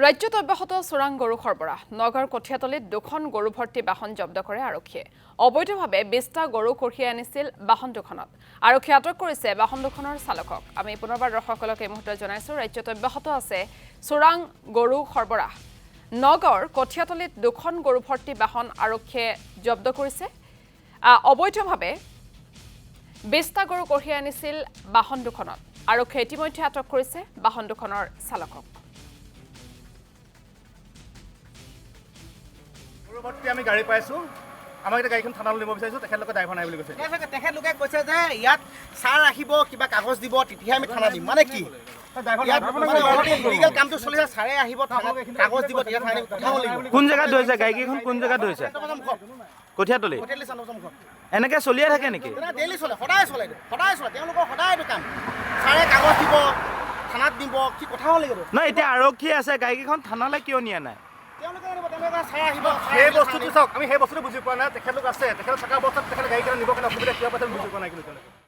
ৰাজ্যত অব্যাহত চোৰাং গৰু সৰবৰাহ নগৰ কঠিয়াতলিত দুখন গৰু ভৰ্তি বাহন জব্দ কৰে আৰক্ষীয়ে অবৈধভাৱে 20টা গৰু কঢ়িয়াই আনিছিল বাহন দুখনত আৰক্ষীয়ে আটক কৰিছে বাহন দুখনৰ চালকক আমি পুনৰবাৰ দৰ্শকসকলক এই মুহূৰ্তত জনাইছো ৰাজ্যত অব্যাহত আছে চোৰাং গৰু সৰবৰাহ নগৰ কঠিয়াতলিত দুখন গৰু ভৰ্তি বাহন আৰক্ষীয়ে জব্দ কৰিছে অবৈধভাৱে 20টা গৰু কঢ়িয়াই আনিছিল বাহন দুখনত আৰক্ষীয়ে ইতিমধ্যে আটক কৰিছে বাহন দুখনৰ চালকক পৰৱৰ্তী আমি গাড়ী পাইছো আমাক এটা গাড়ীখন থানালৈ নিব বিচাৰিছো তেখেতলোকে ড্ৰাইভাৰ নাই বুলি কৈছে তেখেতলোকে কৈছে যে ইয়াত ছাৰ আহিব কিবা কাগজ দিব তেতিয়াহে আমি থানা দিম মানে কি লিগেল কামটো চলিছে ছাৰে আহিব কাগজ দিব তেতিয়া থানা দিব কোন জেগাত ধৰিছে গাড়ীকেইখন কোন জেগাত ধৰিছে কঠিয়াতলি এনেকৈ চলিয়ে থাকে নেকি ডেইলি চলে সদায় চলে তেওঁলোকৰ সদায় এইটো কাম ছাৰে কাগজ দিব থানাত দিব কি কথা হ'ল লাগিব নহয় এতিয়া আৰক্ষী আছে গাড়ীকেইখন থানালৈ কিয় নিয়া নাই সেই বস্তুটো চাওক আমি সেই বস্তুটো বুজি পোৱা নাই তেখেতলোক আছে তেখেত থকা অৱস্থাত তেখেতে গাড়ীখন নিবৰ কাৰণে অসুবিধা কিয় পাইছে বুজি পোৱা নাই কিন্তু